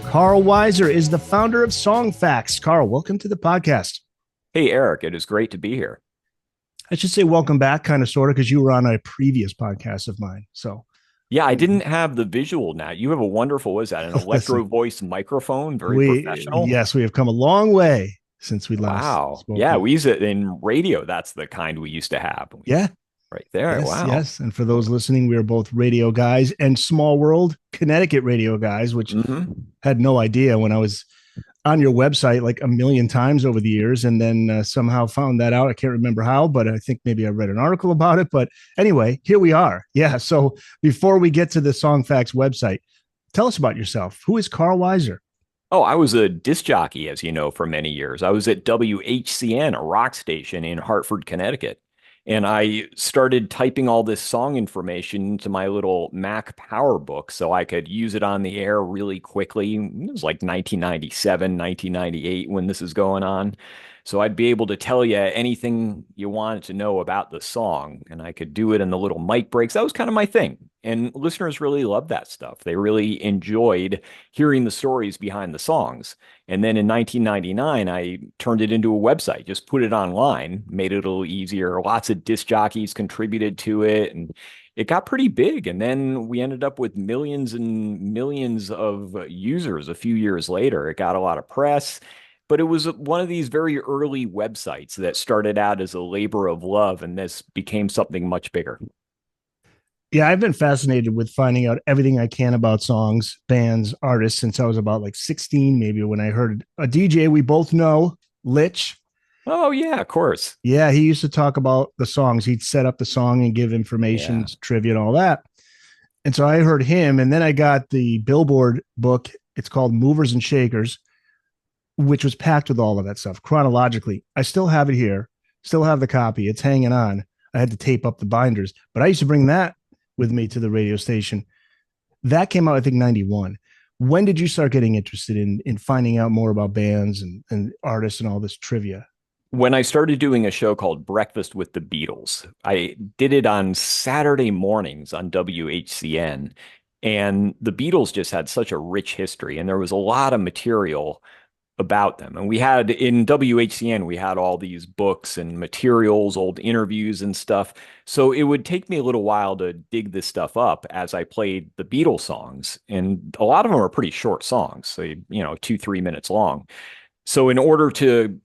Carl Weiser is the founder of Songfacts. Carl, welcome to the podcast. Hey, Eric, it is great to be here. I should say welcome back, kind of, sort of, because you were on a previous podcast of mine. So, Yeah, I didn't have the visual now. You have a wonderful, what is that, an listen, electro voice microphone? Very professional. yes, we have come a long way since we last Wow. spoke. Yeah, we use it in radio. That's the kind we used to have. Yeah, Right there. yes, Wow. yes. And for those listening, we are both radio guys and small world Connecticut radio guys, which Hmm. had no idea when I was on your website like a million times over the years, and then somehow found that out. I can't remember how, but I think maybe I read an article about it. But anyway, here we are. Yeah. So before we get to the Songfacts website, tell us about yourself. Who is Carl Weiser? Oh, I was a disc jockey, as you know, for many years. I was at WHCN, a rock station in Hartford, Connecticut. And I started typing all this song information into my little Mac PowerBook so I could use it on the air really quickly. It was like 1997, 1998 when this is going on. So I'd be able to tell you anything you wanted to know about the song, and I could do it in the little mic breaks. That was kind of my thing. And listeners really loved that stuff. They really enjoyed hearing the stories behind the songs. And then in 1999, I turned it into a website, just put it online, made it a little easier. Lots of disc jockeys contributed to it, and it got pretty big. And then we ended up with millions and millions of users a few years later. It got a lot of press, but it was one of these very early websites that started out as a labor of love, and this became something much bigger. Yeah, I've been fascinated with finding out everything I can about songs, bands, artists since I was about like 16, maybe when I heard a DJ we both know, Litch. Oh, yeah, of course. Yeah, he used to talk about the songs. He'd set up the song and give information, Yeah. trivia, and all that. And so I heard him, and then I got the Billboard book. It's called Movers and Shakers, which was packed with all of that stuff chronologically. I still have it here, still have the copy. It's hanging on. I had to tape up the binders, but I used to bring that with me to the radio station. That came out, I think, 91. When did you start getting interested in finding out more about bands and artists and all this trivia? When I started doing a show called Breakfast with the Beatles, I did it on Saturday mornings on WHCN. And the Beatles just had such a rich history, and there was a lot of material about them. And we had in WHCN, we had all these books and materials, old interviews and stuff. So it would take me a little while to dig this stuff up as I played the Beatles songs. And a lot of them are pretty short songs, so, 2, 3 minutes long. So in order to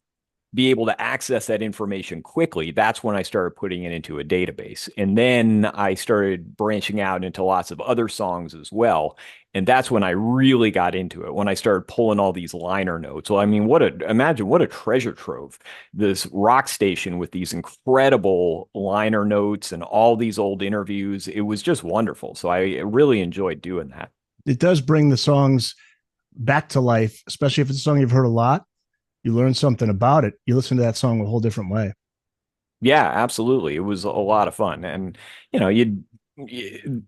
be able to access that information quickly, that's when I started putting it into a database. And then I started branching out into lots of other songs as well. And that's when I really got into it, when I started pulling all these liner notes. Well, I mean, imagine what a treasure trove, this rock station with these incredible liner notes and all these old interviews. It was just wonderful. So I really enjoyed doing that. It does bring the songs back to life, especially if it's a song you've heard a lot. You learn something about it. You listen to that song a whole different way. Yeah, absolutely. It was a lot of fun. And,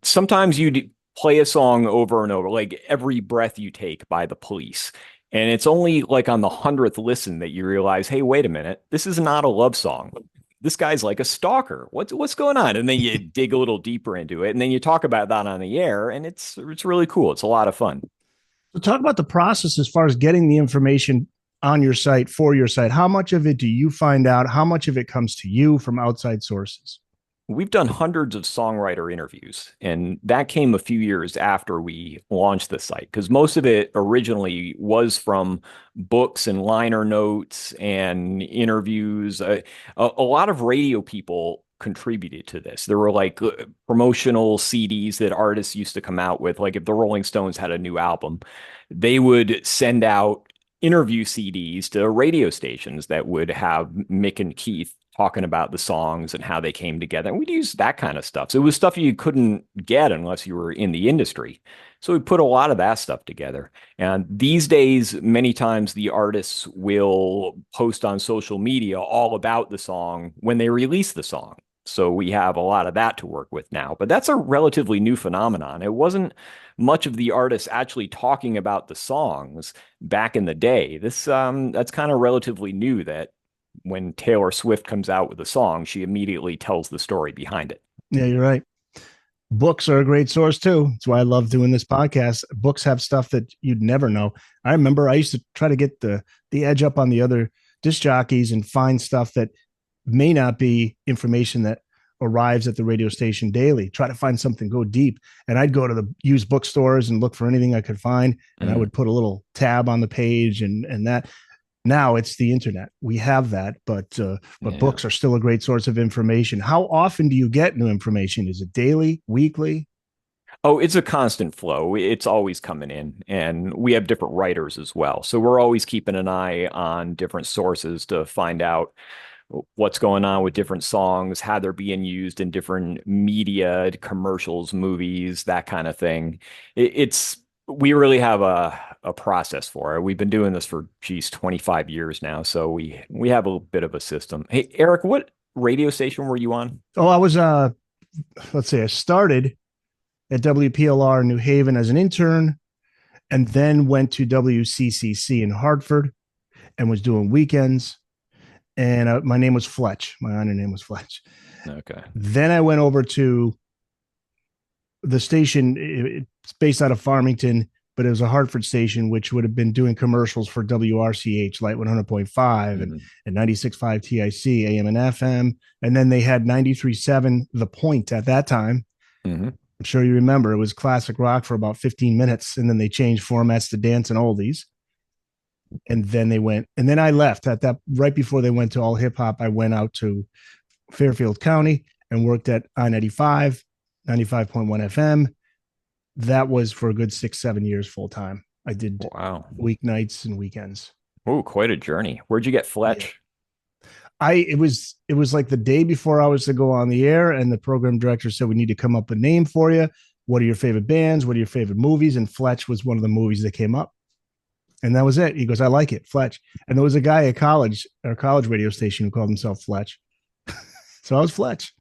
sometimes you'd play a song over and over, like Every Breath You Take by the Police. And it's only like on the 100th listen that you realize, hey, wait a minute, this is not a love song. This guy's like a stalker. What's going on? And then you dig a little deeper into it, and then you talk about that on the air, and it's really cool. It's a lot of fun. So talk about the process as far as getting the information on your site for your site. How much of it do you find out? How much of it comes to you from outside sources? We've done hundreds of songwriter interviews, and that came a few years after we launched the site because most of it originally was from books and liner notes and interviews. A lot of radio people contributed to this. There were like promotional CDs that artists used to come out with. Like if the Rolling Stones had a new album, they would send out interview CDs to radio stations that would have Mick and Keith talking about the songs and how they came together. And we'd use that kind of stuff. So it was stuff you couldn't get unless you were in the industry. So we put a lot of that stuff together. And these days, many times the artists will post on social media all about the song when they release the song. So we have a lot of that to work with now. But that's a relatively new phenomenon. It wasn't much of the artists actually talking about the songs back in the day. That's kind of relatively new that when Taylor Swift comes out with a song, she immediately tells the story behind it. Yeah, you're right. Books are a great source too. That's why I love doing this podcast. Books have stuff that you'd never know. I remember I used to try to get the edge up on the other disc jockeys and find stuff that may not be information that arrives at the radio station daily. Try to find something, go deep. And I'd go to the used bookstores and look for anything I could find. And I Mm, would put a little tab on the page and that. Now it's the internet. We have that, but yeah. books are still a great source of information. How often do you get new information? Is it daily, weekly? Oh, it's a constant flow. It's always coming in, and we have different writers as well. So we're always keeping an eye on different sources to find out what's going on with different songs, how they're being used in different media, commercials, movies, that kind of thing. It's we really have a process for it. We've been doing this for, geez, 25 years now, so we have a bit of a system. Hey, Eric, what radio station were you on? Oh, I was let's say I started at WPLR New Haven as an intern and then went to WCCC in Hartford and was doing weekends. And my name was Fletch. My honor name was Fletch. Okay. Then I went over to the station. It's based out of Farmington, but it was a Hartford station, which would have been doing commercials for WRCH, Light 100.5 Hmm. and 96.5 TIC, AM and FM. And then they had 93.7 The Point at that time. Hmm. I'm sure you remember it was classic rock for about 15 minutes. And then they changed formats to dance and oldies. And then they went, and then I left at that right before they went to all hip hop. I went out to Fairfield County and worked at I-95, 95.1 FM. That was for a good 6, 7 years full time. I did Wow. weeknights and weekends. Oh, quite a journey. Where'd you get Yeah. Fletch? It was like the day before I was to go on the air, and the program director said we need to come up with a name for you. What are your favorite bands? What are your favorite movies? And Fletch was one of the movies that came up. And that was it. He goes, I like it, Fletch. And there was a guy at college, or a college radio station, who called himself Fletch. So I was Fletch.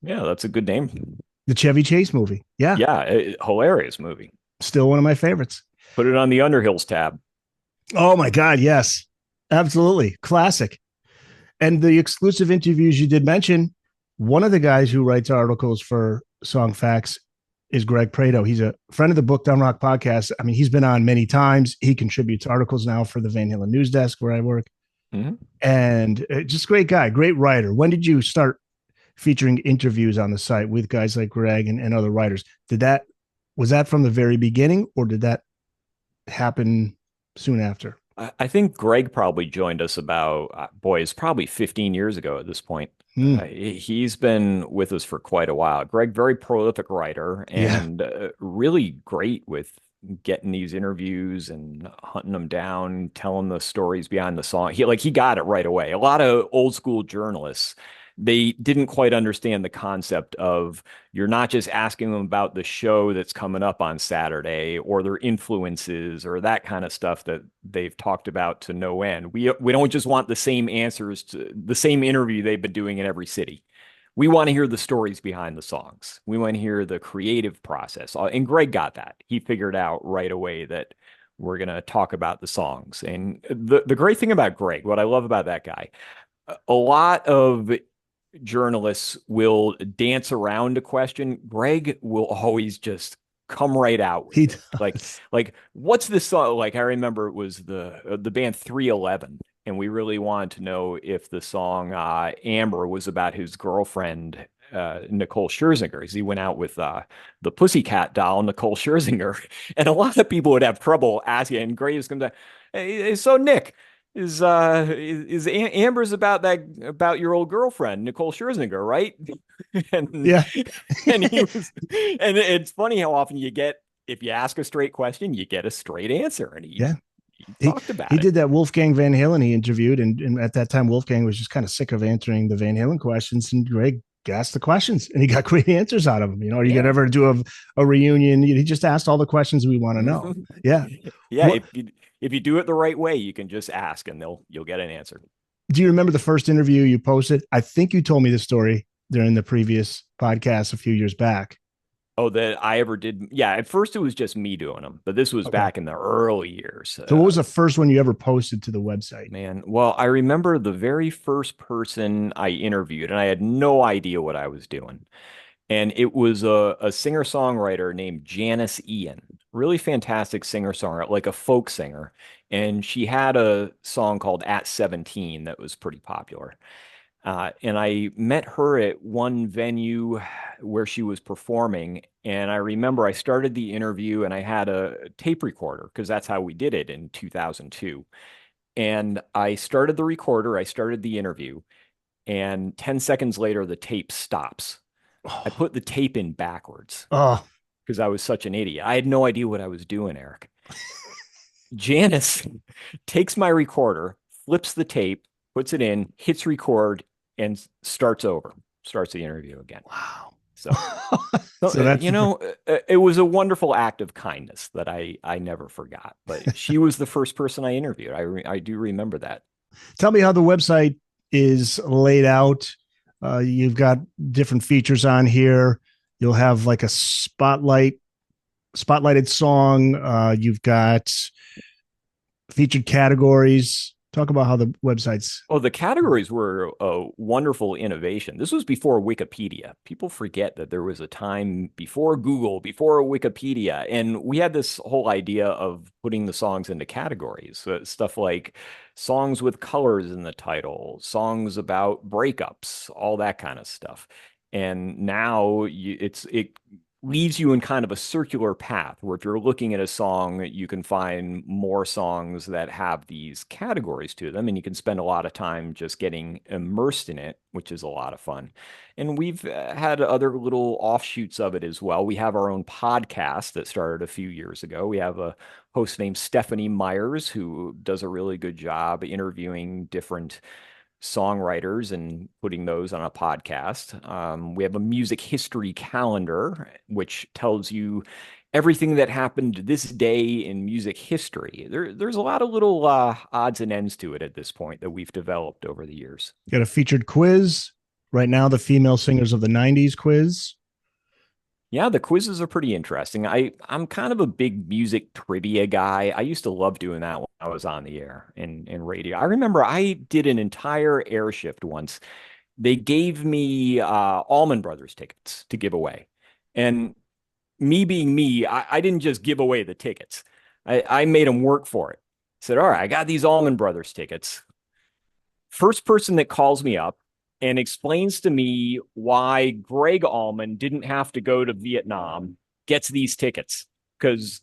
Yeah, that's a good name. The Chevy Chase movie. Yeah. Yeah, hilarious movie. Still one of my favorites. Put it on the Underhills tab. Oh my God. Yes. Absolutely. Classic. And the exclusive interviews you did mention, one of the guys who writes articles for Songfacts is Greg Prado. He's a friend of the Booked on Rock podcast. I mean, he's been on many times. He contributes articles now for the Van Halen news desk where I work. Hmm. And just great guy, great writer. When did you start featuring interviews on the site with guys like Greg and other writers? Was that from the very beginning, or did that happen soon after? I think Greg probably joined us about, boy, it's probably 15 years ago at this point. Hmm. He's been with us for quite a while. Greg, very prolific writer Yeah. and really great with getting these interviews and hunting them down, telling the stories behind the song. He got it right away. A lot of old school journalists, they didn't quite understand the concept of you're not just asking them about the show that's coming up on Saturday or their influences or that kind of stuff that they've talked about to no end. We don't just want the same answers to the same interview they've been doing in every city. We want to hear the stories behind the songs. We want to hear the creative process. And Greg got that. He figured out right away that we're going to talk about the songs. And the great thing about Greg, what I love about that guy, a lot of journalists will dance around a question. Greg will always just come right out with He it. does. Like what's this song? Like I remember it was the band 311, and we really wanted to know if the song Amber was about his girlfriend Nicole Scherzinger, as he went out with the Pussycat doll Nicole Scherzinger, and a lot of people would have trouble asking. And Greg just comes out, hey, so Nick, is Amber's about your old girlfriend Nicole Scherzinger, right? and Yeah. and he was, and it's funny how often you get, if you ask a straight question, you get a straight answer, and Yeah. he he talked he about it. did that Wolfgang Van Halen he interviewed, and at that time Wolfgang was just kind of sick of answering the Van Halen questions, and Greg asked the questions, and he got great answers out of them. Are you gonna Yeah. ever do a reunion? He just asked all the questions we want to know. Mhm. Yeah. Yeah, What if you do it the right way, you can just ask and you'll get an answer. do you remember the first interview you posted? I think you told me the story during the previous podcast a few years back. Oh, that I ever did. Yeah, at first it was just me doing them, but this was Okay. back in the early years. So what was the first one you ever posted to the website? Man, well, I remember the very first person I interviewed, and I had no idea what I was doing. And it was a singer-songwriter named Janice Ian, really fantastic singer-songwriter, like a folk singer. And she had a song called At 17 that was pretty popular. And I met her at one venue where she was performing. And I remember I started the interview and I had a tape recorder because that's how we did it in 2002. And I started the recorder, I started the interview, and 10 seconds later, the tape stops. I Oh, put the tape in backwards oh, because I was such an idiot. I had no idea what I was doing, Eric. Janice takes my recorder, flips the tape, puts it in, hits record, and starts over, starts the interview again. wow. So, So that's the it was a wonderful act of kindness that I never forgot. But she was the first person I interviewed. I do remember that. tell me how the website is laid out. You've got different features on here. You'll have like a spotlighted song. You've got featured categories. Talk about how the website's Oh, the categories were a wonderful innovation. This was before Wikipedia. People forget that there was a time before Google, before Wikipedia, and we had this whole idea of putting the songs into categories. Stuff like songs with colors in the title, songs about breakups, all that kind of stuff. And now it leads you in kind of a circular path where if you're looking at a song, you can find more songs that have these categories to them, and you can spend a lot of time just getting immersed in it, which is a lot of fun. And we've had other little offshoots of it as well. We have our own podcast that started a few years ago. We have a host named Stephanie Myers who does a really good job interviewing different songwriters and putting those on a podcast. We have a music history calendar, which tells you everything that happened this day in music history. There's a lot of little odds and ends to it at this point that we've developed over the years. got a featured quiz. Right now, the female singers of the 90s quiz. Yeah, the quizzes are pretty interesting. I'm kind of a big music trivia guy. I used to love doing that when I was on the air and radio. I remember I did an entire air shift once. They gave me Allman Brothers tickets to give away. And me being me, I didn't just give away the tickets. I made them work for it. I said, all right, I got these Allman Brothers tickets. First person that calls me up and explains to me why Greg Allman didn't have to go to Vietnam gets these tickets. Because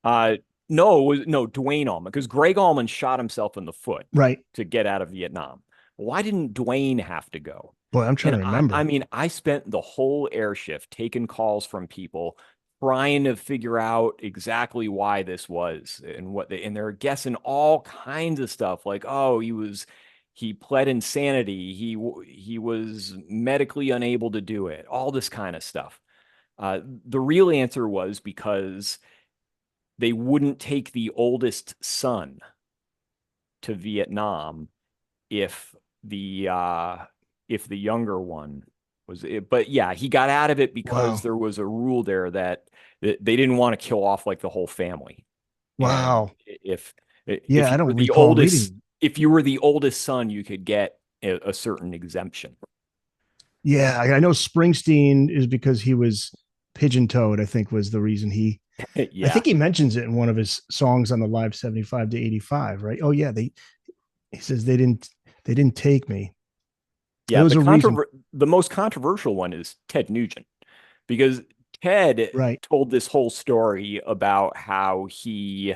no, Dwayne Allman, because Greg Allman shot himself in the foot Right. to get out of Vietnam. Why didn't Dwayne have to go? Boy, I'm trying And to I remember. mean, I spent the whole air shift taking calls from people trying to figure out exactly why this was and what they, and they're guessing all kinds of stuff like, oh, he pled insanity. He was medically unable to do it, all this kind of stuff. The real answer was because they wouldn't take the oldest son to Vietnam if the younger one was it. But yeah, he got out of it because Wow. there was a rule there that they didn't want to kill off like the whole family. And Wow. if Yeah, you I were don't the recall oldest, reading. if you were the oldest son, you could get a certain exemption. Yeah, I know Springsteen is because he was pigeon-toed, I think was the reason I Yeah. think he mentions it in one of his songs on the Live 75 to 85, right? Oh yeah, he says they didn't take me. It Yeah, was a reason, the most controversial one is Ted Nugent because Ted right? told this whole story about how he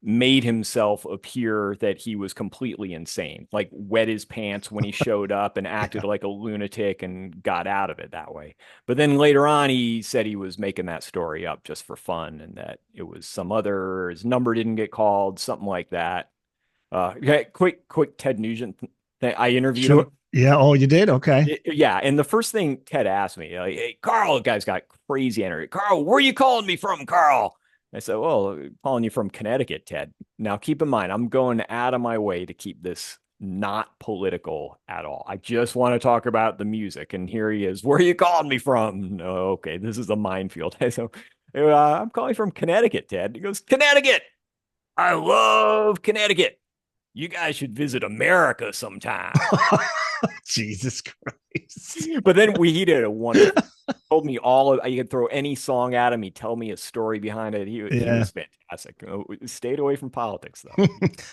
made himself appear that he was completely insane, like wet his pants when he showed up and acted Yeah. like a lunatic and got out of it that way. But then later on, he said he was making that story up just for fun and that it was his number didn't get called, something like that. Yeah, quick Ted Nugent. I interviewed Sure. him. Yeah. Oh, you did? Okay. Yeah, and the first thing Ted asked me, like, "Hey, Carl, the guy's got crazy energy. Carl, where are you calling me from, Carl?" I said, "Well, I'm calling you from Connecticut, Ted. Now, keep in mind, I'm going out of my way to keep this not political at all. I just want to talk about the music." And here he is. Where are you calling me from? No, okay, this is a minefield. So, I'm calling from Connecticut, Ted. He goes, Connecticut. I love Connecticut. You guys should visit America sometime. Jesus Christ. But then he did a wonderful Told me all of, you could throw any song at him. He'd tell me a story behind it. He Yeah. was fantastic. Stayed away from politics though.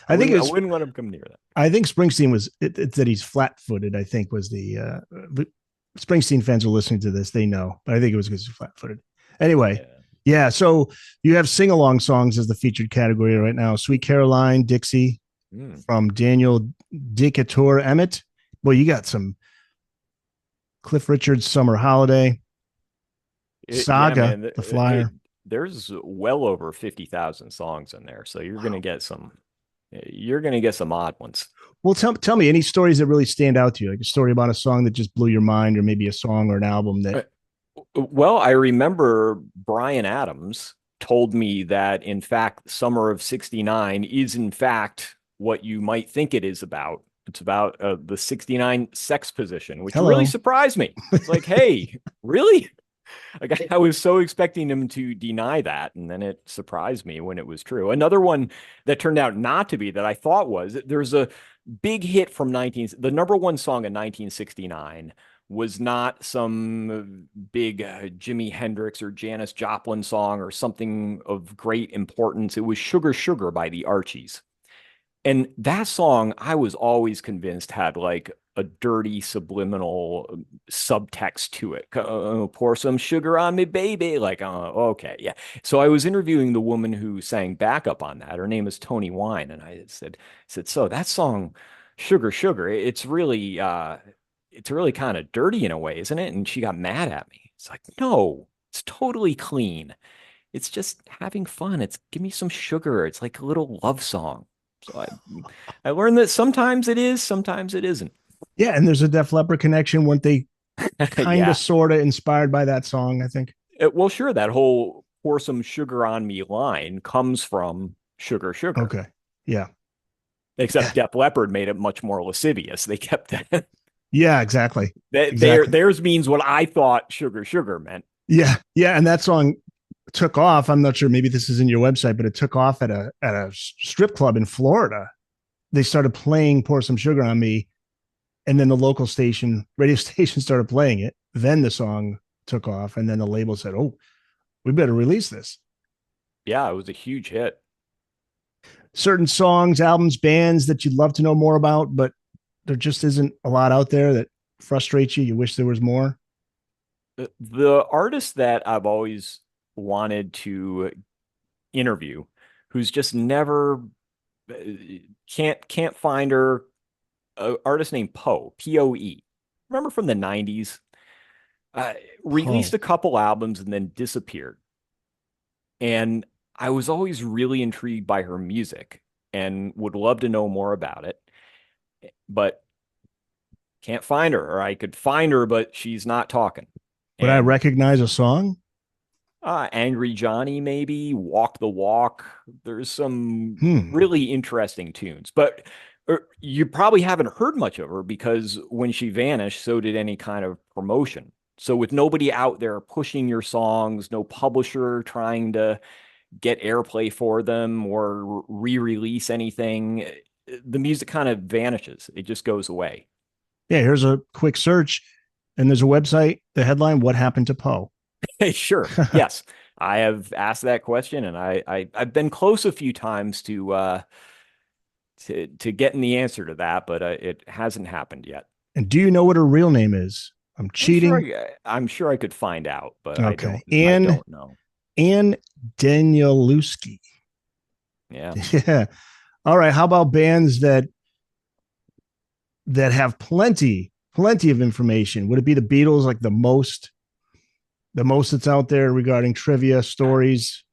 I think I it's wouldn't let him come near that. I think Springsteen was it's that he's flat-footed. I think was the Springsteen fans are listening to this. They know, but I think it was because he's flat-footed. Anyway, Yeah. yeah. So you have sing-along songs as the featured category right now. Sweet Caroline, Dixie Mm. from Daniel Decatur Emmett. Boy, you got some Cliff Richard's Summer Holiday, Yeah, Saga, man. The Flyer. There's well over 50,000 songs in there. So you're gonna get some odd ones. Well, tell me any stories that really stand out to you, like a story about a song that just blew your mind, or maybe a song or an album that. Uh, Well, I remember Brian Adams told me that, in fact, Summer of '69 is, in fact, what you might think it is about. It's about the '69 sex position, which really Hello. surprised me. It's like, hey, really? Like, I was so expecting him to deny that, and then it surprised me when it was true. Another one that turned out not to be that I thought was there's a big hit from the number one song in 1969 was not some big Jimi Hendrix or Janis Joplin song or something of great importance. It was Sugar Sugar by the Archies. And that song, I was always convinced had like a dirty subliminal subtext to it. Pour some sugar on me, baby. Like, okay, yeah. So I was interviewing the woman who sang backup on that. Her name is Tony Wine, and I said, so that song, Sugar Sugar, it's really kind of dirty in a way, isn't it? And she got mad at me. It's like, no, it's totally clean. It's just having fun. It's give me some sugar. It's like a little love song. So I learned that sometimes it is, sometimes it isn't. Yeah, and there's a Def Leppard connection. Weren't they kind of, Yeah. sort of inspired by that song? I think. Well, sure, that whole pour some sugar on me line comes from Sugar Sugar. Okay. Yeah. Yeah. Except Def Leppard made it much more lascivious. They kept that. Yeah. Exactly. Exactly. Theirs means what I thought Sugar Sugar meant. Yeah. Yeah. And that song took off. I'm not sure. Maybe this is in your website, but it took off at a strip club in Florida. They started playing "Pour Some Sugar on Me," and then the local radio station, started playing it. Then the song took off, and then the label said, "Oh, we better release this." Yeah, it was a huge hit. Certain songs, albums, bands that you'd love to know more about, but there just isn't a lot out there that frustrates you. You wish there was more. The artist that I've always wanted to interview, who's just never uh, can't find her, artist named Poe, Poe. Remember from the '90s? Uh, Released Oh, a couple albums and then disappeared. And I was always really intrigued by her music and would love to know more about it, but can't find her. Or I could find her, but she's not talking. would I And recognize a song? Angry Johnny, maybe Walk the Walk. There's some Hmm. really interesting tunes, but you probably haven't heard much of her because when she vanished, so did any kind of promotion. So with nobody out there pushing your songs, no publisher trying to get airplay for them or re-release anything, the music kind of vanishes. It just goes away. Yeah, here's a quick search, and there's a website. The headline: "What happened to Poe?" Sure. Yes. I have asked that question and I've been close a few times to getting the answer to that, but it hasn't happened yet. And do you know what her real name is? I'm cheating. I'm sure I could find out, but Okay, I Anne don't know. Anne Danielewski. Yeah. Yeah. All right. How about bands that have plenty of information? Would it be the Beatles, like the most that's out there regarding trivia stories?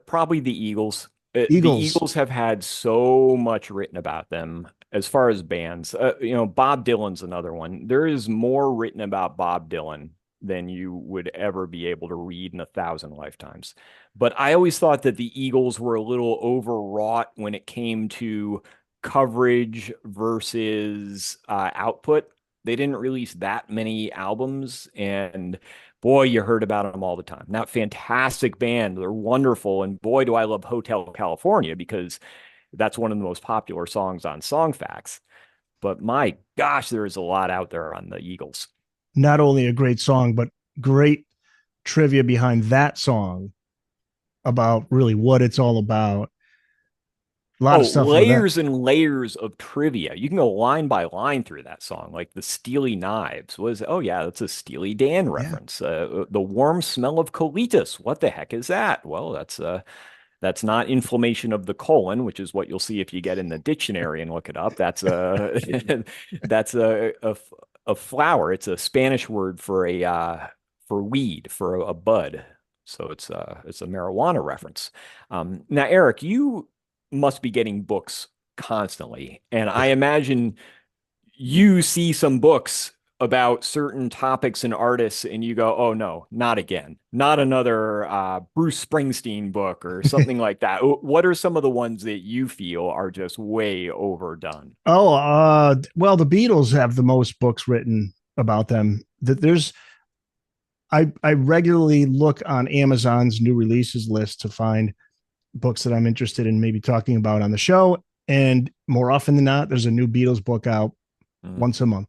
Probably the Eagles. The Eagles. Eagles have had so much written about them as far as bands. Bob Dylan's another one. There is more written about Bob Dylan than you would ever be able to read in 1,000 lifetimes. But I always thought that the Eagles were a little overwrought when it came to coverage versus output. They didn't release that many albums, and boy, you heard about them all the time. Now, fantastic band. They're wonderful. And boy, do I love Hotel California because that's one of the most popular songs on Songfacts. But my gosh, there is a lot out there on the Eagles. Not only a great song, but great trivia behind that song about really what it's all about. A lot Oh, of stuff with that. layers and layers of trivia. You can go line by line through that song, like the Steely Knives was, oh yeah, that's a Steely Dan Yeah. reference. The warm smell of colitis. What the heck is that? Well, that's not inflammation of the colon, which is what you'll see if you get in the dictionary and look it up. That's a that's a flower. It's a Spanish word for weed, for a bud. So it's a marijuana reference. Now, Eric, you must be getting books constantly, and I Yeah. imagine you see some books about certain topics and artists and you go, oh no, not again, not another Bruce Springsteen book or something like that. What are some of the ones that you feel are just way overdone? Oh, well, the Beatles have the most books written about them. That there's I regularly look on Amazon's new releases list to find books that I'm interested in maybe talking about on the show. And more often than not, there's a new Beatles book out Mm. once a month.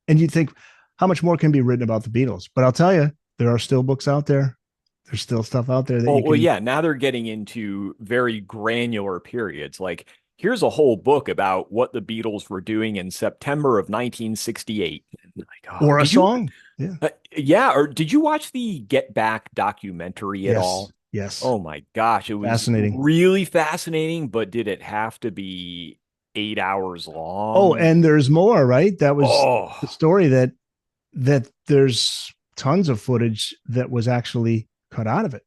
And you'd think, how much more can be written about the Beatles? But I'll tell you, there are still books out there. There's still stuff out there that Oh, you well, can. yeah, now they're getting into very granular periods. Like, here's a whole book about what the Beatles were doing in September of 1968. Like, oh, Or a did you song. Yeah. yeah, or did you watch the Get Back documentary at Yes. all? Yes. Oh my gosh, it was Fascinating. really fascinating, but did it have to be 8 hours Oh, long? and there's more, right? That was the Oh, story that there's tons of footage that was actually cut out of it.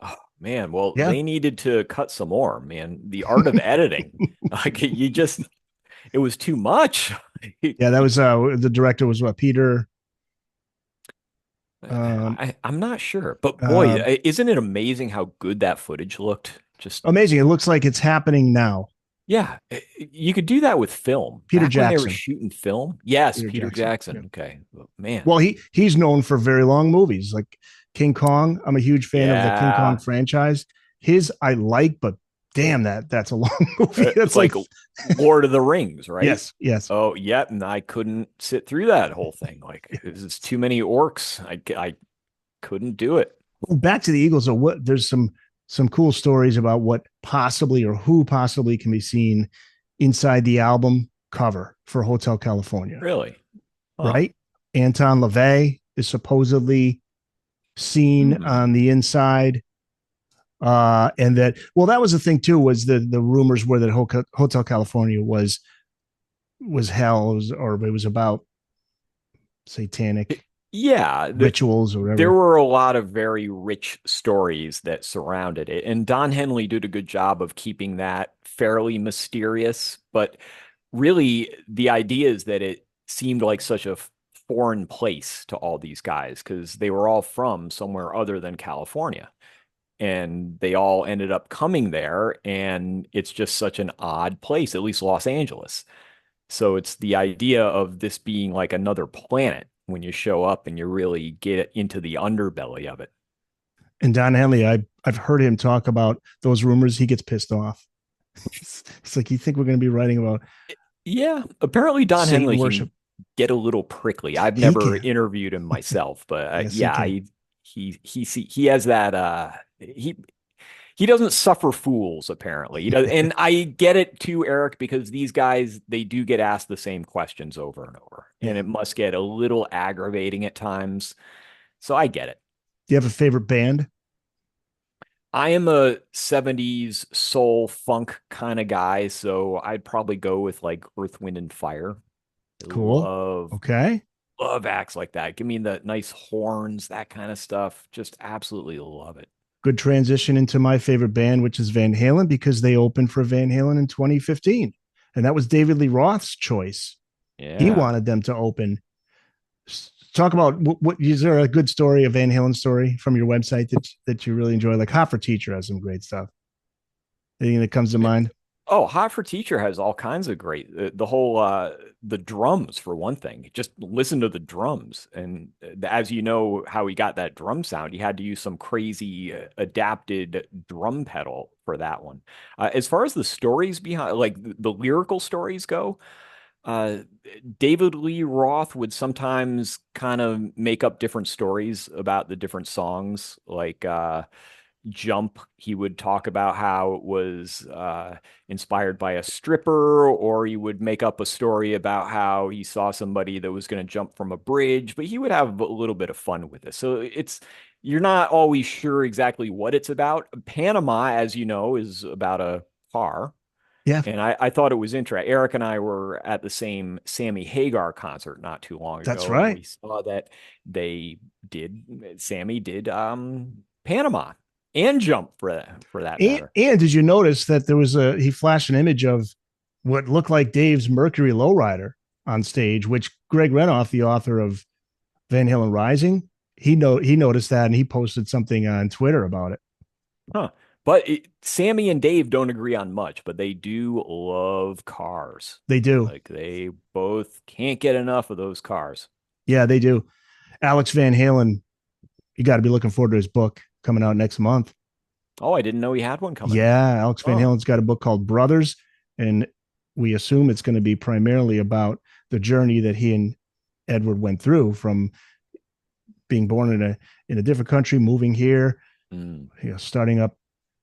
oh man, well, Yeah. they needed to cut some more, man. The art of editing, like you just, it was too much. Yeah, that was the director was what, Peter um I'm not sure, but boy, uh isn't it amazing how good that footage looked? Just amazing. It looks like it's happening now. yeah, you could do that with film. Peter Back when they were Jackson. shooting film. Yes, Peter Peter Jackson. Yeah. Jackson. Okay. Oh, man. Well, he's known for very long movies like King Kong. I'm a huge fan of the King Kong Yeah. franchise. His I like, but damn that's a long movie. That's like Like Lord of the Rings, right? yes, yes. Oh, yep. And I couldn't sit through that whole thing. Like, it's too many orcs. I couldn't do it. Back to the Eagles. So what? There's some cool stories about what possibly or who possibly can be seen inside the album cover for Hotel California. Really? Huh. Right? Anton LaVey is supposedly seen Hmm. on the inside. And that that was the thing too, was the rumors were that Hotel California was hell, or it was about satanic Yeah, rituals or there whatever. were a lot of very rich stories that surrounded it, and Don Henley did a good job of keeping that fairly mysterious. But really, the idea is that it seemed like such a foreign place to all these guys because they were all from somewhere other than California, and they all ended up coming there, and it's just such an odd place, at least Los Angeles. So it's the idea of this being like another planet when you show up and you really get into the underbelly of it. And Don Henley, I've heard him talk about those rumors. He gets pissed off. It's like, you think we're going to be writing about Yeah, apparently Don Satan Henley worship? can get a little prickly. I've He never can. interviewed him myself, but Yes, he yeah, can. he has that he doesn't suffer fools apparently. He does, and I get it too, Eric, because these guys they do get asked the same questions over and over, and Yeah. it must get a little aggravating at times. So I get it. Do you have a favorite band? I am a 70s soul funk kind of guy, so I'd probably go with like Earth, Wind, and Fire. I Cool. Okay. love acts like that. Give me the nice horns, that kind of stuff. Just absolutely love it. Good transition into my favorite band, which is Van Halen, because they opened for Van Halen in 2015. And that was David Lee Roth's choice. He Yeah. wanted them to open. Talk about what is there a good story, a Van Halen story from your website that you really enjoy? Like Hot for Teacher has some great stuff. Anything that comes to mind? Oh, Hot for Teacher has all kinds of great the whole the drums for one thing. Just listen to the drums and as you know how he got that drum sound, he had to use some crazy adapted drum pedal for that one. As far as the stories behind like the lyrical stories go, Uh, David Lee Roth would sometimes kind of make up different stories about the different songs, like Jump. He would talk about how it was inspired by a stripper, or he would make up a story about how he saw somebody that was going to jump from a bridge, but he would have a little bit of fun with it. So you're not always sure exactly what it's about. Panama, as you know, is about a car. Yeah, And I thought it was interesting. Eric and I were at the same Sammy Hagar concert not too long that's ago, and right. we saw that Sammy did Panama and Jump for that matter. And did you notice that there was he flashed an image of what looked like Dave's Mercury Lowrider on stage, which Greg Renoff, the author of Van Halen Rising, he noticed that and he posted something on Twitter about it. Huh. But Sammy and Dave don't agree on much, but they do love cars. They do. Like they both can't get enough of those cars. Yeah, they do. Alex Van Halen, you got to be looking forward to his book coming out next month. Oh, I didn't know he had one coming. Yeah, Alex Van Oh. Halen's got a book called Brothers, and we assume it's going to be primarily about the journey that he and Edward went through from being born in a different country, moving here, Mm. starting up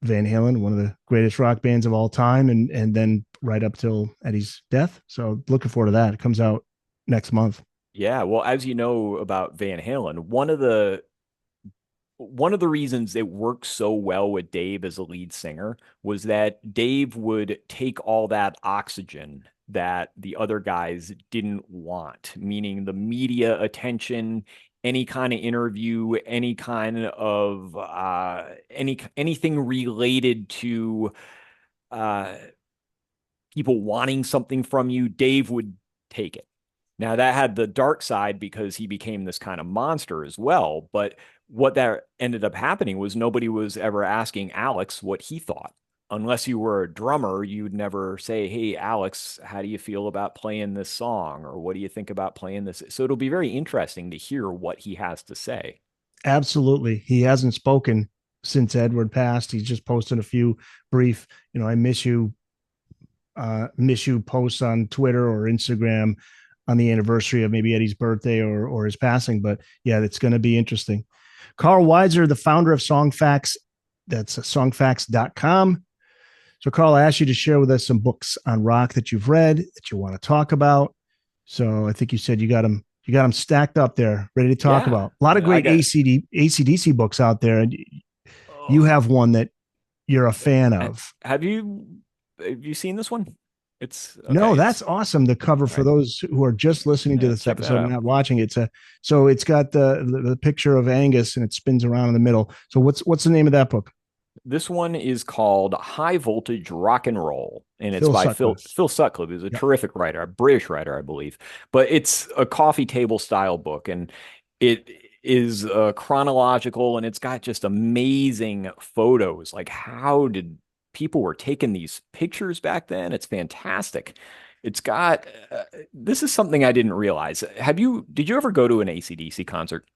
Van Halen, one of the greatest rock bands of all time, and then right up till Eddie's death. So looking forward to that. It comes out next month. Yeah, well, as you know about Van Halen, one of the reasons it worked so well with Dave as a lead singer was that Dave would take all that oxygen that the other guys didn't want, meaning the media attention, any kind of interview, any kind of anything related to uh, people wanting something from you. Dave would take it. Now that had the dark side because he became this kind of monster as well. But what that ended up happening was nobody was ever asking Alex what he thought. Unless you were a drummer, you'd never say, "Hey, Alex, how do you feel about playing this song?" Or "What do you think about playing this?" So it'll be very interesting to hear what he has to say. Absolutely. He hasn't spoken since Edward passed. He's just posted a few brief, I miss you posts on Twitter or Instagram on the anniversary of maybe Eddie's birthday or his passing. But yeah, it's going to be interesting. Carl Weiser, the founder of Songfacts, that's songfacts.com. So, Carl, I asked you to share with us some books on rock that you've read that you want to talk about. So, I think you said you got them stacked up there, ready to talk Yeah, about. A lot of I great got. ACDC books out there, and you Oh, have one that you're a fan of. have you seen this one? It's No, okay. that's awesome. The cover All for right. those who are just listening to Yeah, this check that episode and out. not watching it. So it's got the picture of Angus and it spins around in the middle. So what's the name of that book? This one is called High Voltage Rock and Roll, and it's Phil by Phil Sutcliffe. Phil Sutcliffe, who's a Yep. terrific writer, a British writer, I believe. But it's a coffee table style book, and it is chronological, and it's got just amazing photos. Like, how did people were taking these pictures back then? It's fantastic. It's got this is something I didn't realize. Did you ever go to an AC/DC concert?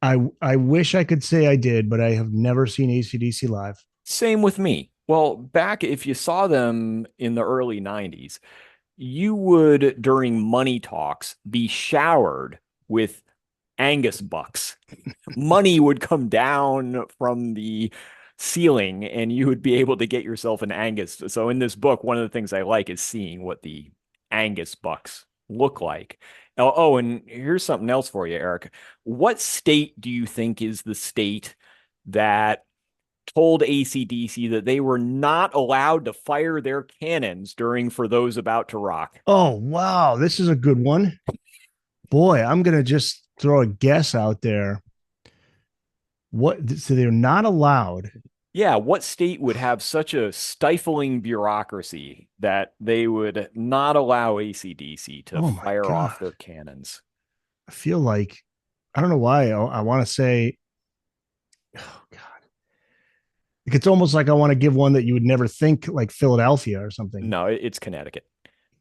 I wish I could say I did, but I have never seen ACDC live. Same with me. Well, back if you saw them in the early 90s, you would, during money talks, be showered with Angus bucks. Money would come down from the ceiling and you would be able to get yourself an Angus. So in this book, one of the things I like is seeing what the Angus bucks look like. Oh, and here's something else for you, Eric. What state do you think is the state that told AC/DC that they were not allowed to fire their cannons during For Those About to Rock? Oh, wow. This is a good one. Boy, I'm going to just throw a guess out there. So they're not allowed. Yeah, what state would have such a stifling bureaucracy that they would not allow AC/DC to Oh my fire God. off their cannons? I feel like, I don't know why. I want to say, oh God. Like, it's almost like I want to give one that you would never think, like Philadelphia or something. No, it's Connecticut.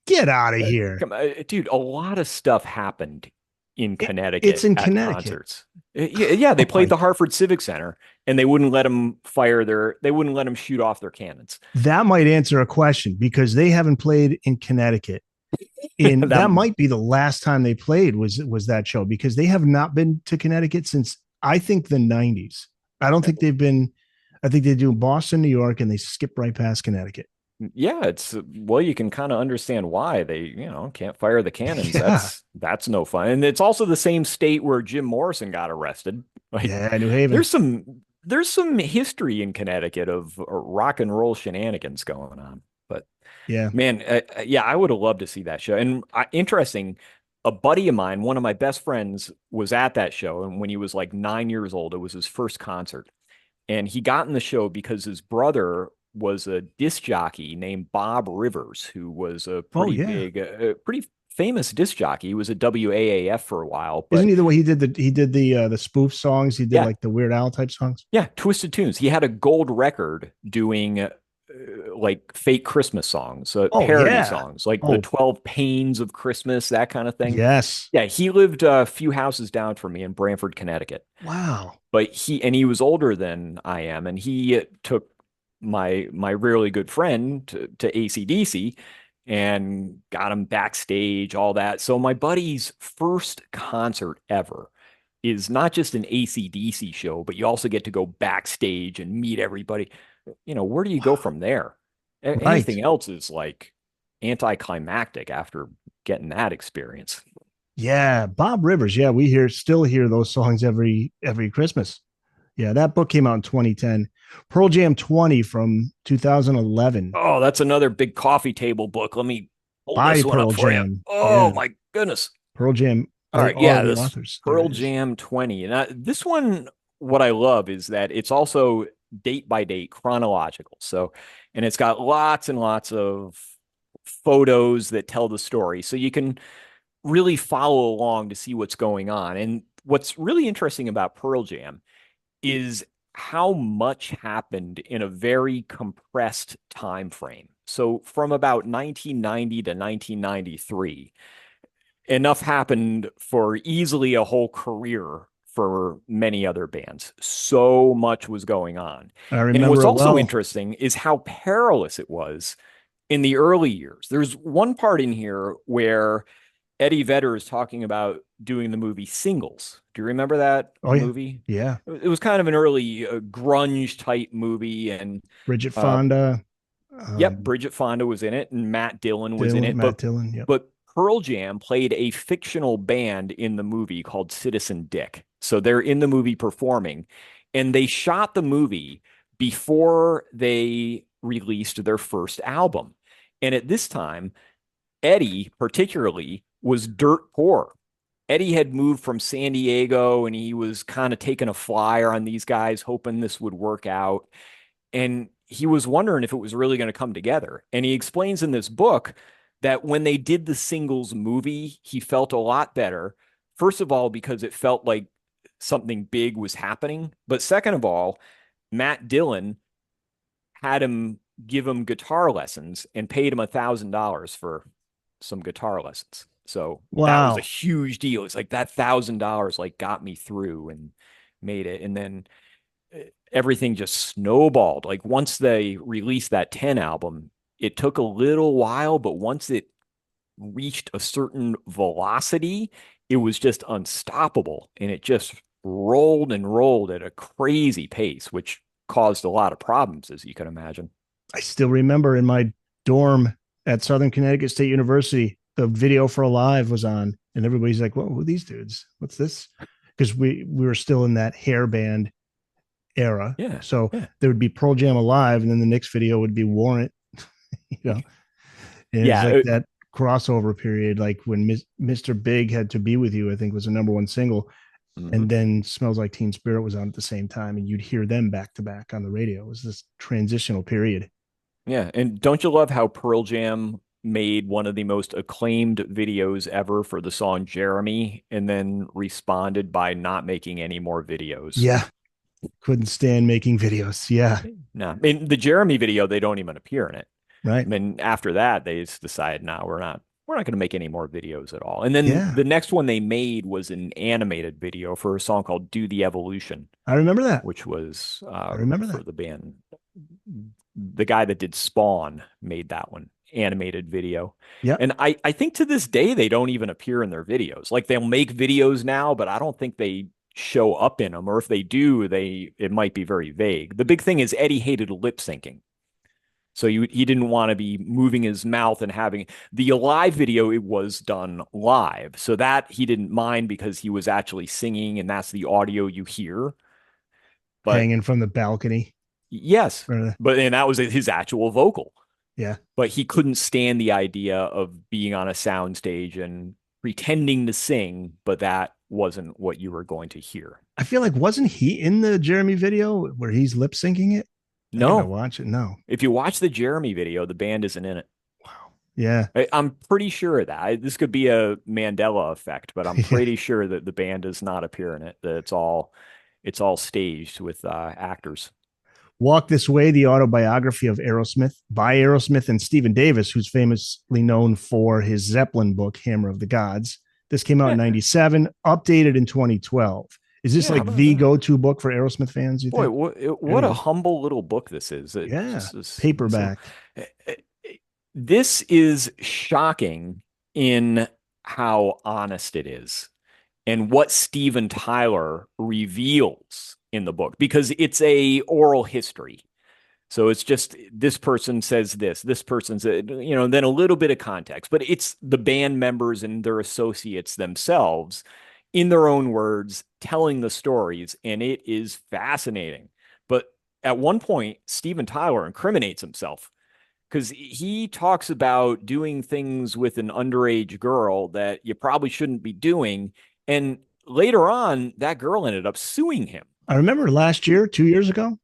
Get out of here. Come on, dude, a lot of stuff happened in It's Connecticut in at Connecticut. concerts. Yeah, they Oh played my, the Hartford Civic Center and they wouldn't let them shoot off their cannons. that might answer a question because they haven't played in Connecticut. And That that might be the last time they played was that show, because they have not been to Connecticut since, I think, the 90s. I don't think they've been. I think they do Boston, New York, and they skip right past Connecticut. Yeah, it's well, you can kind of understand why they, can't fire the cannons. Yeah, That's no fun. And it's also the same state where Jim Morrison got arrested. Like yeah, New Haven. there's some history in Connecticut of rock and roll shenanigans going on. But Yeah. man, yeah, I would have loved to see that show. And interesting, a buddy of mine, one of my best friends, was at that show, and when he was like 9 years old, it was his first concert. And he got in the show because his brother was a disc jockey named Bob Rivers, who was a Oh pretty yeah. big, pretty famous disc jockey. He was a WAAF for a while, Isn't but he the way he did the spoof songs? He did yeah, like the Weird Al type songs. yeah, Twisted Tunes. He had a gold record doing like fake Christmas songs, Oh parody yeah. songs, like the Oh 12 Pains of Christmas, that kind of thing. yes. Yeah, he lived a few houses down from me in Branford, Connecticut. Wow. But he was older than I am, and he took my really good friend to AC/DC and got him backstage, all that. So my buddy's first concert ever is not just an AC/DC show, but you also get to go backstage and meet everybody. Where do you go from there? Right. Anything else is like anticlimactic after getting that experience. Yeah. Bob Rivers. Yeah, we still hear those songs every Christmas. Yeah, that book came out in 2010. Pearl Jam 20 from 2011 Oh, that's another big coffee table book. Let me pull by this one up Pearl for you. Jam. Oh Yeah, my goodness. Pearl Jam. All right, All yeah, of the this authors. There it Pearl is. Jam 20. And this one, what I love is that it's also date by date chronological. So, and it's got lots and lots of photos that tell the story. So you can really follow along to see what's going on. And what's really interesting about Pearl Jam is how much happened in a very compressed time frame. So from about 1990 to 1993, enough happened for easily a whole career for many other bands. So much was going on. I And what's remember it also well. interesting is how perilous it was in the early years. There's one part in here where Eddie Vedder is talking about doing the movie Singles. Do you remember that Oh yeah. movie? Yeah. It was kind of an early grunge type movie, and Bridget uh, Fonda, yep, um, Bridget Fonda was in it, and Matt Dillon was in Dylan, it. Matt But Dillon. Yep. but Pearl Jam played a fictional band in the movie called Citizen Dick. So they're in the movie performing, and they shot the movie before they released their first album. And at this time, Eddie, particularly, was dirt poor. Eddie had moved from San Diego and he was kind of taking a flyer on these guys, hoping this would work out. And he was wondering if it was really going to come together. And he explains in this book that when they did the Singles movie, he felt a lot better. First of all, because it felt like something big was happening. But second of all, Matt Dillon had him give him guitar lessons and paid him $1,000 for some guitar lessons. So that was a Wow. huge deal. It's like that $1,000 like got me through and made it. And then everything just snowballed. Like once they released that 10 album, it took a little while, but once it reached a certain velocity, it was just unstoppable. And it just rolled and rolled at a crazy pace, which caused a lot of problems, as you can imagine. I still remember in my dorm at Southern Connecticut State University, the video for Alive was on, and everybody's like, "Whoa, who are these dudes? What's this?" Because we were still in that hair band era. Yeah. So Yeah. there would be Pearl Jam Alive, and then the next video would be Warrant, you know, and it was Yeah. like that crossover period, like when Mr. Big had To Be With You, I think was the number one single. And Mhm. then Smells Like Teen Spirit was on at the same time, and you'd hear them back to back on the radio. It was this transitional period. Yeah. And don't you love how Pearl Jam made one of the most acclaimed videos ever for the song Jeremy and then responded by not making any more videos? Yeah, couldn't stand making videos. Yeah, No, I mean the Jeremy video, they don't even appear in it. I right. mean, after that, they just decided, no, we're not going to make any more videos at all. And then Yeah, the next one they made was an animated video for a song called "Do the Evolution," I remember that. which was I remember for that. the band. The guy that did Spawn made that one, animated video. Yeah. And I think to this day, they don't even appear in their videos. Like they'll make videos now, but I don't think they show up in them. Or if they do, it might be very vague. The big thing is Eddie hated lip syncing. So he didn't want to be moving his mouth and having the live video. It was done live. So that he didn't mind because he was actually singing and that's the audio you hear. But Hanging from the balcony. yes, Or, and that was his actual vocal. yeah. But he couldn't stand the idea of being on a soundstage and pretending to sing, but that wasn't what you were going to hear. I feel like wasn't he in the Jeremy video where he's lip syncing it? I gotta No, watch it. No. if you watch the Jeremy video, the band isn't in it. Wow. Yeah. I'm pretty sure of that. This could be a Mandela effect, but I'm Yeah. pretty sure that the band does not appear in it. That it's all staged with actors. Walk This Way, the autobiography of Aerosmith by Aerosmith and Stephen Davis, who's famously known for his Zeppelin book, Hammer of the Gods. This came out in Yeah, 97, updated in 2012. Is this yeah. How like about the that? go-to book for Aerosmith fans, you Boy, think? what Gotta a be. humble little book this is. It Yeah. just is Paperback. eh, eh, this is shocking in how honest it is and what Steven Tyler reveals in the book because it's a oral history. So it's just this person says this person said, then a little bit of context, but it's the band members and their associates themselves in their own words telling the stories, and it is fascinating. But at one point, Steven Tyler incriminates himself because he talks about doing things with an underage girl that you probably shouldn't be doing. And later on, that girl ended up suing him. I remember last year, 2 years ago,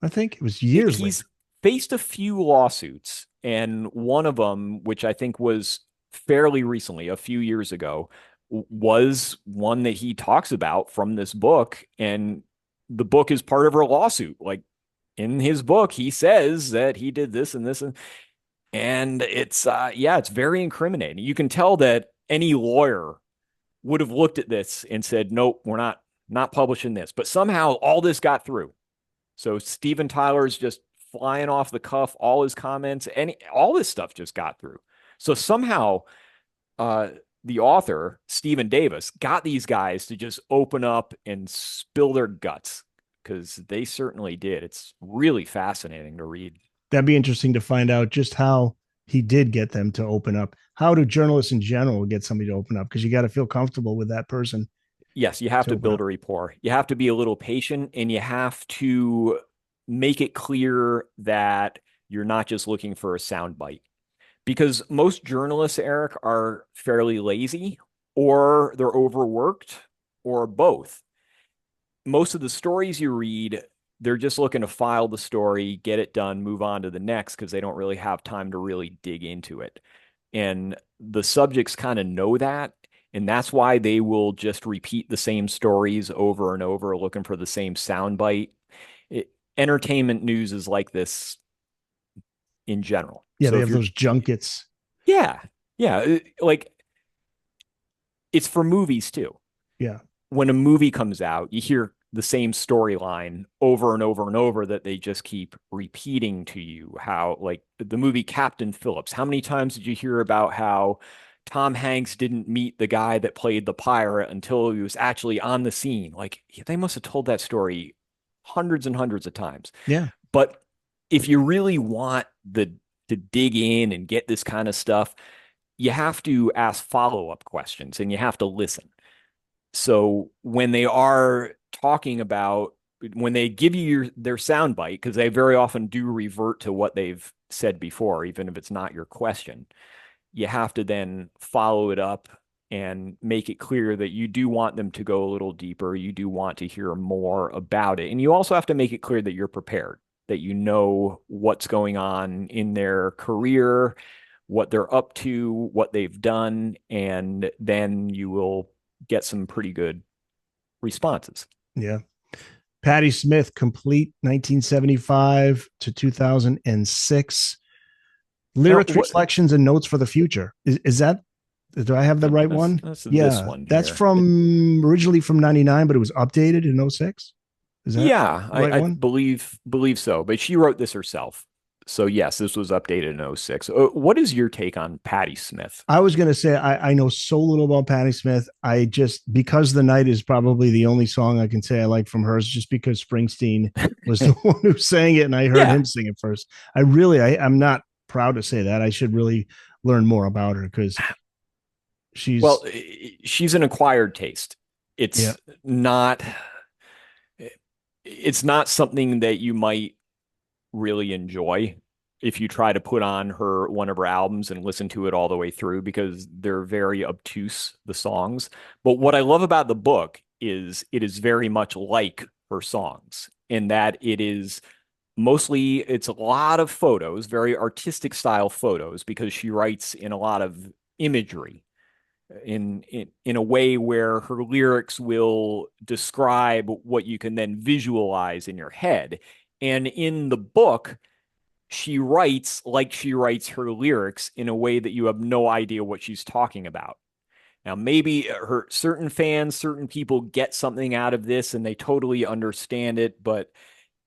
I think it was years later. He's faced a few lawsuits, and one of them, which I think was fairly recently, a few years ago, was one that he talks about from this book. And the book is part of her lawsuit. Like in his book, he says that he did this and this, and it's very incriminating. You can tell that any lawyer would have looked at this and said, nope, we're not publishing this. But somehow all this got through. So Steven Tyler's just flying off the cuff, all his comments, all this stuff just got through. So somehow uh, the author, Stephen Davis, got these guys to just open up and spill their guts because they certainly did. It's really fascinating to read. That'd be interesting to find out just how he did get them to open up. How do journalists in general get somebody to open up? Because you got to feel comfortable with that person Yes, you have to to open build up. a rapport. You have to be a little patient and you have to make it clear that you're not just looking for a soundbite. Because most journalists, Eric, are fairly lazy or they're overworked or both. Most of the stories you read, they're just looking to file the story, get it done, move on to the next because they don't really have time to really dig into it. And the subjects kind of know that. And that's why they will just repeat the same stories over and over, looking for the same soundbite. Entertainment news is like this in general. Yeah, So they if have you're, those junkets. yeah, yeah, like it's for movies too. Yeah. When a movie comes out, you hear the same storyline over and over and over that they just keep repeating to you. How, like the movie Captain Phillips, how many times did you hear about how Tom Hanks didn't meet the guy that played the pirate until he was actually on the scene? Like they must have told that story hundreds and hundreds of times. Yeah. But if you really want to dig in and get this kind of stuff, you have to ask follow-up questions and you have to listen. So when they are talking about when they give you their soundbite, because they very often do revert to what they've said before, even if it's not your question, you have to then follow it up and make it clear that you do want them to go a little deeper. You do want to hear more about it. And you also have to make it clear that you're prepared, that you know what's going on in their career, what they're up to, what they've done, and then you will get some pretty good responses. Yeah. Patti Smith, complete 1975 to 2006. Now, Lyrics, reflections, and notes for the future. Is that, do I have the right that's, one? that's this Yeah. one That's here. from originally from 99, but it was updated in 06. Is that Yeah, the right I one? believe so. But she wrote this herself. So yes, this was updated in '06. What is your take on Patti Smith? I was going to say I know so little about Patti Smith. I just because the night is probably the only song I can say I like from hers, just because Springsteen was the one who sang it, and I heard Yeah. him sing it first. I'm not proud to say that. I should really learn more about her because Well, she's she's an acquired taste. yeah. It's not it's not something that you might really enjoy if you try to put on her one of her albums and listen to it all the way through because they're very obtuse, the songs. But what I love about the book is it is very much like her songs in that it is mostly it's a lot of photos, very artistic style photos because she writes in a lot of imagery in a way where her lyrics will describe what you can then visualize in your head. And in the book, she writes like she writes her lyrics in a way that you have no idea what she's talking about. Now, maybe her certain fans, certain people get something out of this and they totally understand it, but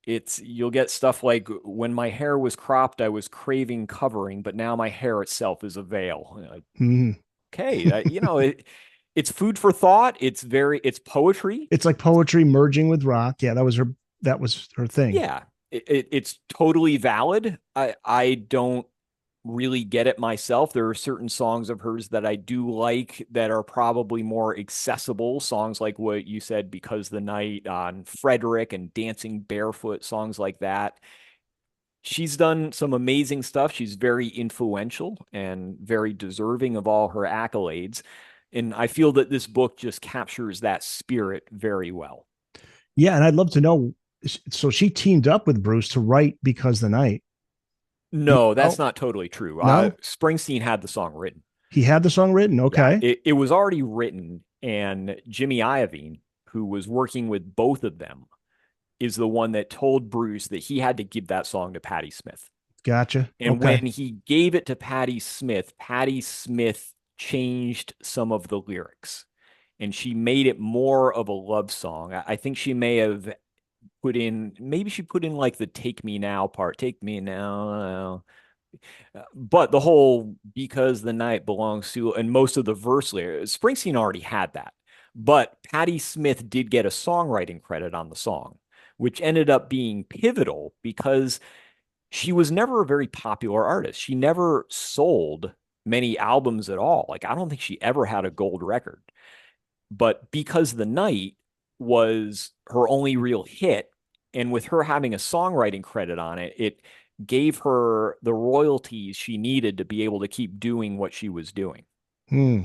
it's you'll get stuff like when my hair was cropped, I was craving covering, but now my hair itself is a veil. Like, Mhm. okay, it's food for thought. It's poetry. It's like poetry merging with rock. Yeah, that was her thing. Yeah, it's totally valid. I don't really get it myself. There are certain songs of hers that I do like that are probably more accessible. Songs like what you said, Because the Night on Frederick and Dancing Barefoot, songs like that. She's done some amazing stuff. She's very influential and very deserving of all her accolades. And I feel that this book just captures that spirit very well. Yeah, and I'd love to know. So she teamed up with Bruce to write "Because the Night." Do you No, that's know? not totally true. No, Springsteen had the song written. he had the song written. Yeah, Okay, it was already written, and Jimmy Iovine, who was working with both of them, is the one that told Bruce that he had to give that song to Patti Smith. gotcha. And Okay. when he gave it to Patti Smith changed some of the lyrics and she made it more of a love song. I think she may have maybe she put in like the Take Me Now part, Take Me Now. But the whole Because the Night Belongs to, and most of the verse lyrics, Springsteen already had that. But Patti Smith did get a songwriting credit on the song, which ended up being pivotal because she was never a very popular artist. She never sold many albums at all. Like, I don't think she ever had a gold record. But Because the Night was her only real hit, and with her having a songwriting credit on it, it gave her the royalties she needed to be able to keep doing what she was doing. Hmm.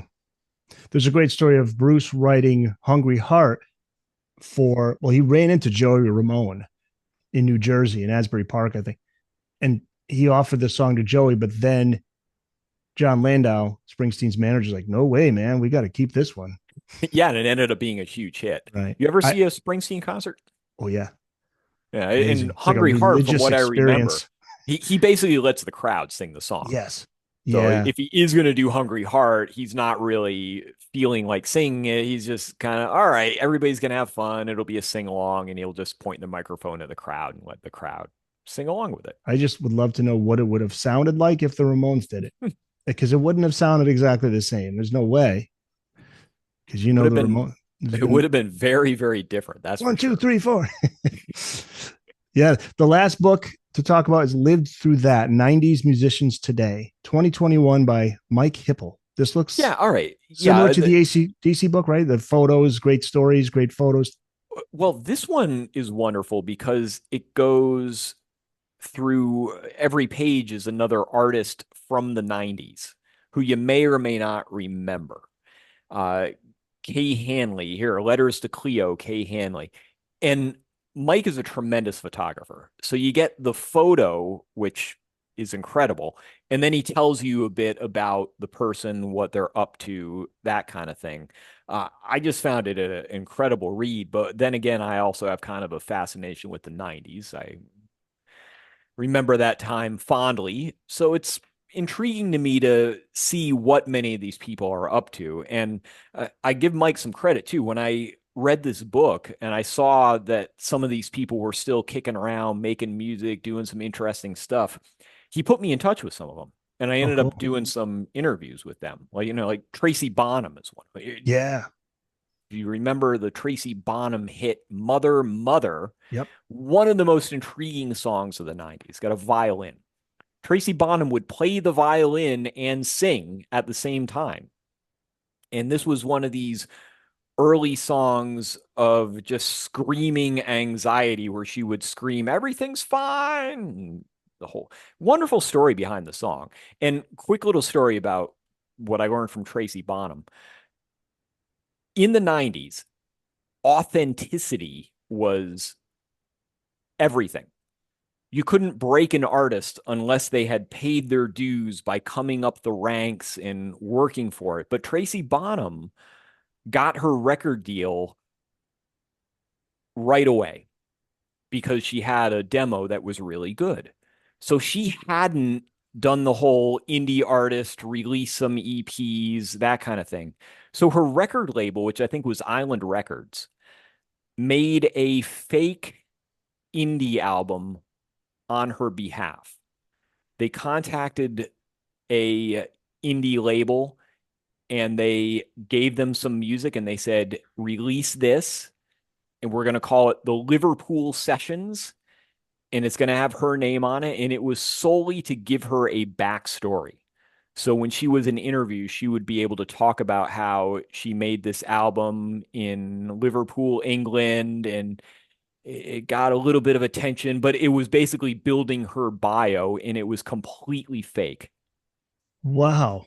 There's a great story of Bruce writing "Hungry Heart" well, he ran into Joey Ramone in New Jersey in Asbury Park, I think, and he offered the song to Joey, but then John Landau, Springsteen's manager, is like, "No way, man, we got to keep this one." Yeah, and it ended up being a huge hit. Right. You ever see a Springsteen concert? Oh yeah, Yeah, and amazing. It's like a Hungry Heart, from religious what I remember, experience. he basically lets the crowd sing the song. Yes. So Yeah. if he is going to do Hungry Heart, he's not really feeling like singing it. He's just kind of, all right, everybody's going to have fun. It'll be a sing along, and he'll just point the microphone at the crowd and let the crowd sing along with it. I just would love to know what it would have sounded like if the Ramones did it, because it wouldn't have sounded exactly the same. There's no way, because Would have the been Ramones. There's it would been have been very, very different. That's for one, two, sure. three, four. Yeah. The last book to talk about is Lived Through That 90s Musicians Today, 2021 by Mike Hipple. This looks Yeah, all right. similar Yeah, to the DC book, right? The photos, great stories, great photos. well, this one is wonderful because it goes through every page is another artist from the 90s who you may or may not remember. uh, Kay Hanley here, letters to Cleo, Kay Hanley. And Mike is a tremendous photographer. So you get the photo, which is incredible. And then he tells you a bit about the person, what they're up to, that kind of thing. I just found it an incredible read. But then again, I also have kind of a fascination with the 90s. I remember that time fondly. So it's intriguing to me to see what many of these people are up to. And I give Mike some credit too. When I read this book and I saw that some of these people were still kicking around, making music, doing some interesting stuff, he put me in touch with some of them. And I Oh, ended up cool. doing some interviews with them. Like, like Tracy Bonham is one. If Yeah. you remember the Tracy Bonham hit Mother, Mother, Yep. one of the most intriguing songs of the 90s, got a violin. Tracy Bonham would play the violin and sing at the same time. And this was one of these early songs of just screaming anxiety where she would scream, "Everything's fine." The whole wonderful story behind the song. And quick little story about what I learned from Tracy Bonham. In the 90s, authenticity was everything. You couldn't break an artist unless they had paid their dues by coming up the ranks and working for it. But Tracy Bonham got her record deal right away because she had a demo that was really good. So she hadn't done the whole indie artist, release some EPs, that kind of thing. So her record label, which I think was Island Records, made a fake indie album on her behalf. They contacted a indie label and they gave them some music and they said, release this, and we're going to call it the Liverpool Sessions, and it's going to have her name on it. And it was solely to give her a backstory. So when she was in interviews, she would be able to talk about how she made this album in Liverpool, England, and it got a little bit of attention, but it was basically building her bio and it was completely fake. Wow.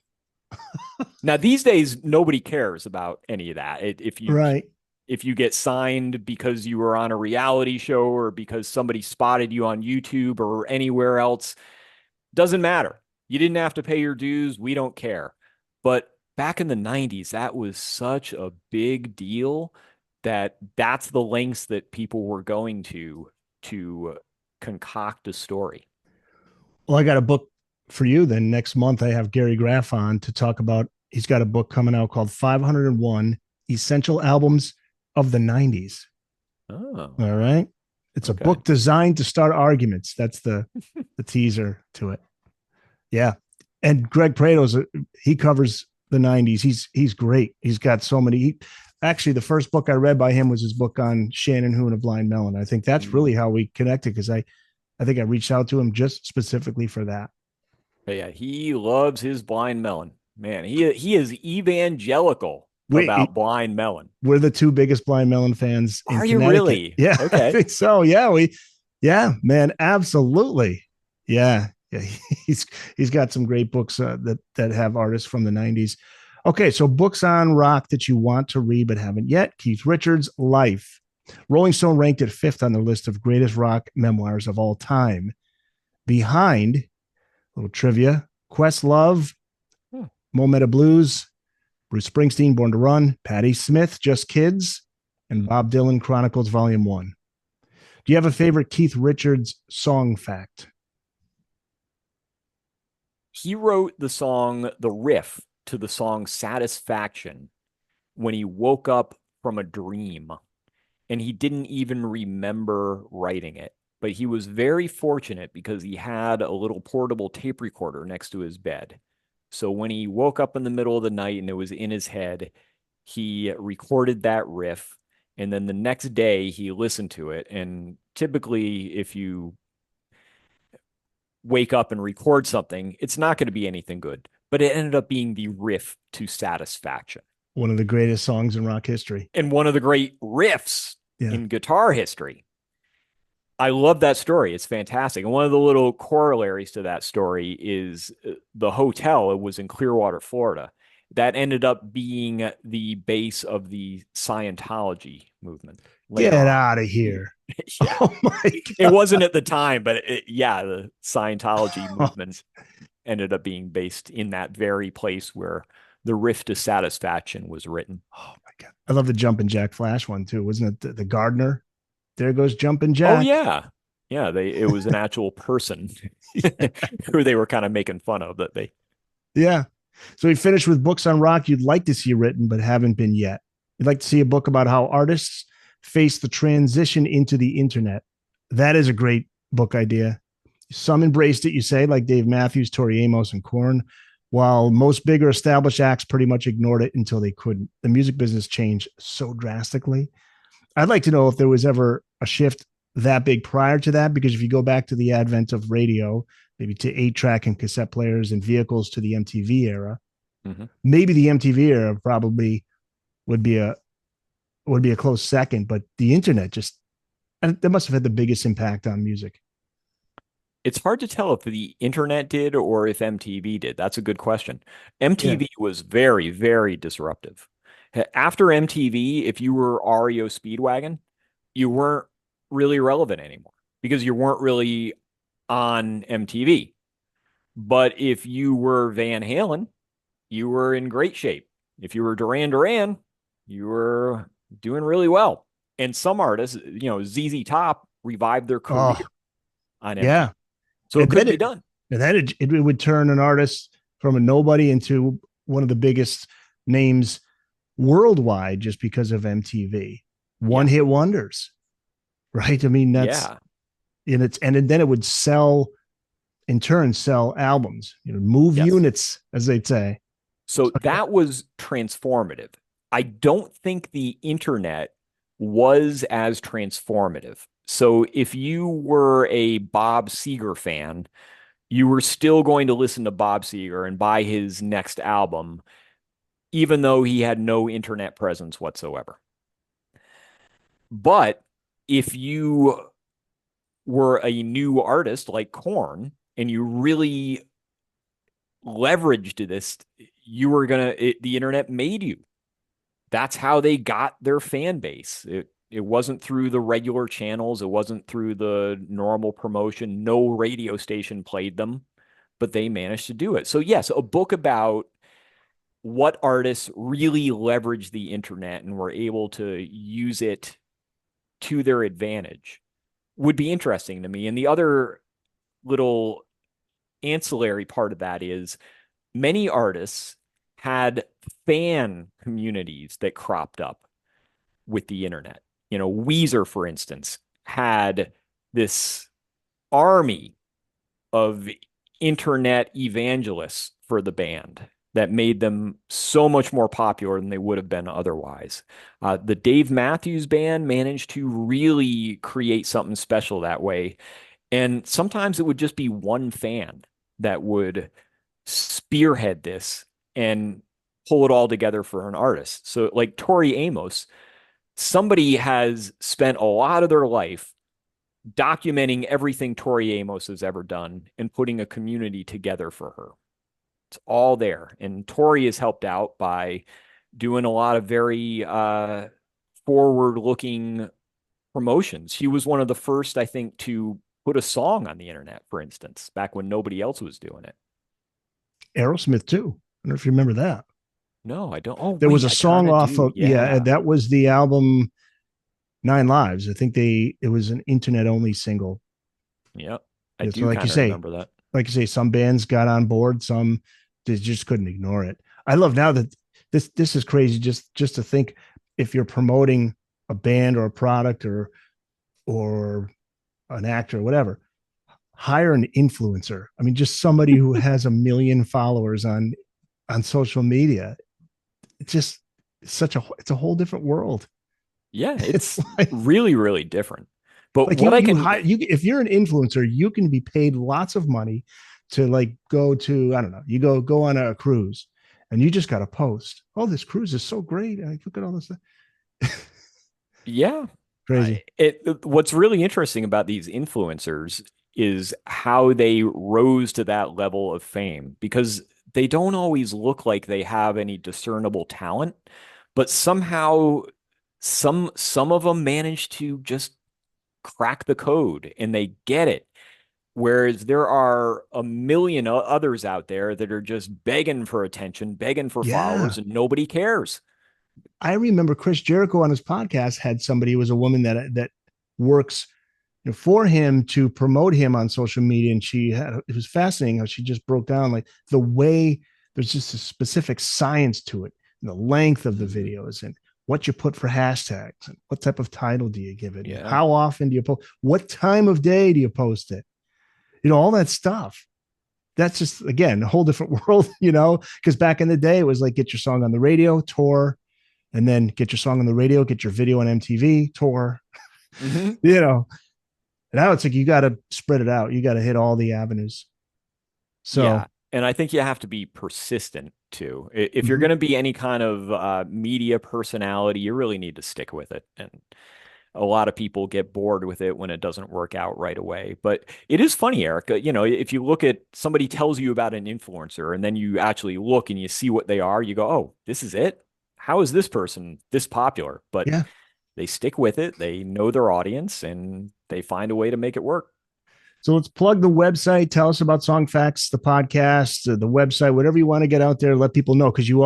Now these days nobody cares about any of that. Right. If you get signed because you were on a reality show or because somebody spotted you on YouTube or anywhere else, doesn't matter. You didn't have to pay your dues. We don't care. But back in the 90s, that was such a big deal that that's the lengths that people were going to concoct a story. Well, I got a book for you then. Next month, I have Gary Graff on to talk about. He's got a book coming out called 501 Essential Albums of the 90s. Oh, All right. It's a okay. book designed to start arguments. That's the teaser to it. Yeah. And Greg Prado's he covers the 90s. He's great. He's got so many. Actually, the first book I read by him was his book on Shannon Hoon of Blind Melon. I think that's really Mm. how we connected because I think I reached out to him just specifically for that. But yeah, he loves his blind melon. Man, he is evangelical about We blind melon. we're the two biggest Blind Melon fans in Are you Connecticut. really? Yeah, I Okay. think so. Yeah, man, absolutely. Yeah, yeah. He's he's got some great books that have artists from the '90s. Okay, so books on rock that you want to read but haven't yet. Keith Richards' Life. Rolling Stone ranked it fifth on their list of greatest rock memoirs of all time. Behind, a little trivia, Questlove, Hmm. Momenta Blues, Bruce Springsteen, Born to Run, Patti Smith, Just Kids, and Bob Dylan Chronicles Volume 1. Do you have a favorite Keith Richards song fact? He wrote the riff to the song Satisfaction when he woke up from a dream and he didn't even remember writing it. But he was very fortunate because he had a little portable tape recorder next to his bed. So when he woke up in the middle of the night and it was in his head, he recorded that riff. And then the next day he listened to it. And typically, if you wake up and record something, it's not going to be anything good. But it ended up being the riff to Satisfaction One of the greatest songs in rock history. and one of the great riffs Yeah. in guitar history. I love that story. It's fantastic. And one of the little corollaries to that story is the hotel. It was in Clearwater, Florida. That ended up being the base of the Scientology movement later Get on. out of here. Yeah. Oh my It God. wasn't at the time, but yeah, the Scientology movement ended up being based in that very place where the riff to Satisfaction was written. Oh my God. I love the Jumpin' Jack Flash one too. Wasn't it the gardener? There goes Jumpin' Oh Jack. yeah. Yeah, it was an actual person who they were kind of making fun of that they. Yeah. So we finished with books on rock you'd like to see written but haven't been yet. You'd like to see a book about how artists face the transition into the internet. That is a great book idea. Some embraced it, you say, like Dave Matthews, Tori Amos, and Korn, while most bigger established acts pretty much ignored it until they couldn't. The music business changed so drastically. I'd like to know if there was ever a shift that big prior to that, because if you go back to the advent of radio, maybe to 8-track and cassette players and vehicles to the MTV era, Mhm. maybe the MTV era probably would be a close second, but the internet just that must have had the biggest impact on music. It's hard to tell if the internet did or if MTV did. That's a good question. Yeah. MTV was very, very disruptive. After MTV, if you were REO Speedwagon, you weren't really relevant anymore because you weren't really on MTV. But if you were Van Halen, you were in great shape. If you were Duran Duran, you were doing really well. And some artists, ZZ Top revived their career Oh, on yeah. MTV. So it And could then be done. it would turn an artist from a nobody into one of the biggest names worldwide just because of MTV. One Yeah. hit wonders, right? I mean, that's Yeah. and then it would sell in turn sell albums, move Yes. units, as they'd say. So that was transformative. I don't think the internet was as transformative. So if you were a Bob Seger fan, you were still going to listen to Bob Seger and buy his next album, even though he had no internet presence whatsoever. But if you were a new artist like Korn and you really leveraged this, you were the internet made you. That's how they got their fan base. It wasn't through the regular channels. It wasn't through the normal promotion. No radio station played them, but they managed to do it. So yes, a book about what artists really leveraged the internet and were able to use it to their advantage would be interesting to me. And the other little ancillary part of that is many artists had fan communities that cropped up with the internet. Weezer, for instance, had this army of internet evangelists for the band that made them so much more popular than they would have been otherwise. The Dave Matthews Band managed to really create something special that way. And sometimes it would just be one fan that would spearhead this and pull it all together for an artist. So, like Tori Amos, somebody has spent a lot of their life documenting everything Tori Amos has ever done and putting a community together for her. It's all there. And Tori is helped out by doing a lot of very forward looking promotions. She was one of the first, I think, to put a song on the internet, for instance, back when nobody else was doing it. Aerosmith too. I don't know if you remember that. No, I don't. Oh, There was wait, a I kind song of off do. of yeah, Yeah. that was the album Nine Lives. I think it was an internet only single. Yeah. I Yeah, so do kind of remember that. some bands got on board, some they just couldn't ignore it. I love now that this is crazy just to think if you're promoting a band or a product or an actor or whatever, hire an influencer. I mean, just somebody who has a million followers on social media. It's just it's a whole different world. Yeah, It's it's like really, really different. But like what I you can, hire you if you're an influencer, you can be paid lots of money to like go to I don't know, you go on a cruise and you just got to post. Oh, this cruise is so great! Like, look at all this stuff. yeah, Crazy. what's really interesting about these influencers is how they rose to that level of fame because they don't always look like they have any discernible talent, but somehow some of them manage to just crack the code and they get it. Whereas there are a million others out there that are just begging for attention, begging for Yeah. followers, and nobody cares. I remember Chris Jericho on his podcast had somebody who was a woman that works for him to promote him on social media. And it was fascinating how she just broke down like the way there's just a specific science to it, and the length of the Mhm. videos and what you put for hashtags and what type of title do you give it? And Yeah. how often do you post? What time of day do you post it? all that stuff. That's just, again, a whole different world, because back in the day, it was like get your song on the radio, tour, and then get your song on the radio, get your video on MTV, tour, Hmm. you know. Now it's like you got to spread it out. You got to hit all the avenues. Yeah. So, And I think you have to be persistent too. If you're mhm. going to be any kind of media personality, you really need to stick with it. And a lot of people get bored with it when it doesn't work out right away. But it is funny, Erica. If you look at somebody tells you about an influencer and then you actually look and you see what they are, you go, oh, this is it? How is this person this popular? But Yeah. they stick with it, they know their audience, and they find a way to make it work. So let's plug the website. Tell us about Songfacts, the podcast, the website, whatever you want to get out there. Let people know, because you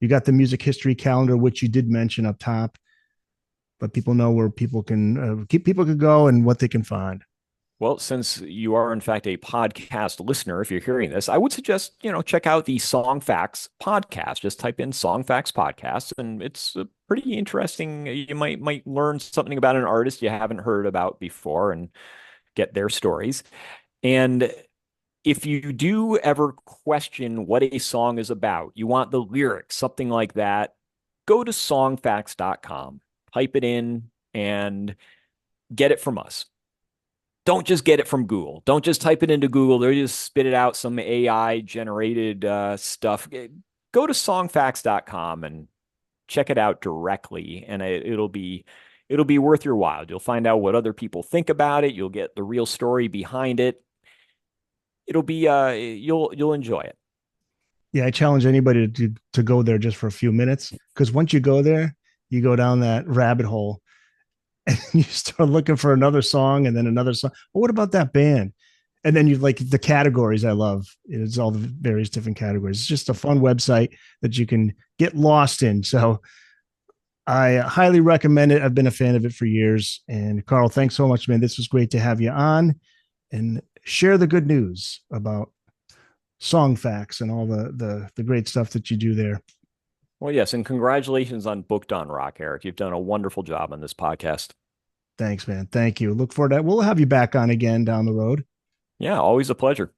got the music history calendar, which you did mention up top. But people know where people can go and what they can find. Well, since you are in fact a podcast listener, if you're hearing this, I would suggest, check out the Songfacts podcast. Just type in Songfacts podcast and it's pretty interesting. You might learn something about an artist you haven't heard about before and get their stories. And if you do ever question what a song is about, you want the lyrics, something like that, go to songfacts.com, type it in and get it from us. Don't just get it from Google. Don't just type it into Google. They just spit it out some AI generated stuff. Go to songfacts.com and check it out directly, and it'll be worth your while. You'll find out what other people think about it. You'll get the real story behind it. It'll be you'll enjoy it. Yeah, I challenge anybody to go there just for a few minutes, because once you go there, you go down that rabbit hole and you start looking for another song and then another song. Well, what about that band? And then you like the categories. I love it's all the various different categories. It's just a fun website that you can get lost in. So I highly recommend it. I've been a fan of it for years. And Carl, thanks so much, man. This was great to have you on and share the good news about song facts and all the great stuff that you do there. Well, yes, and congratulations on Booked on Rock, Eric. You've done a wonderful job on this podcast. Thanks, man. Thank you. Look forward to that. We'll have you back on again down the road. Yeah, always a pleasure.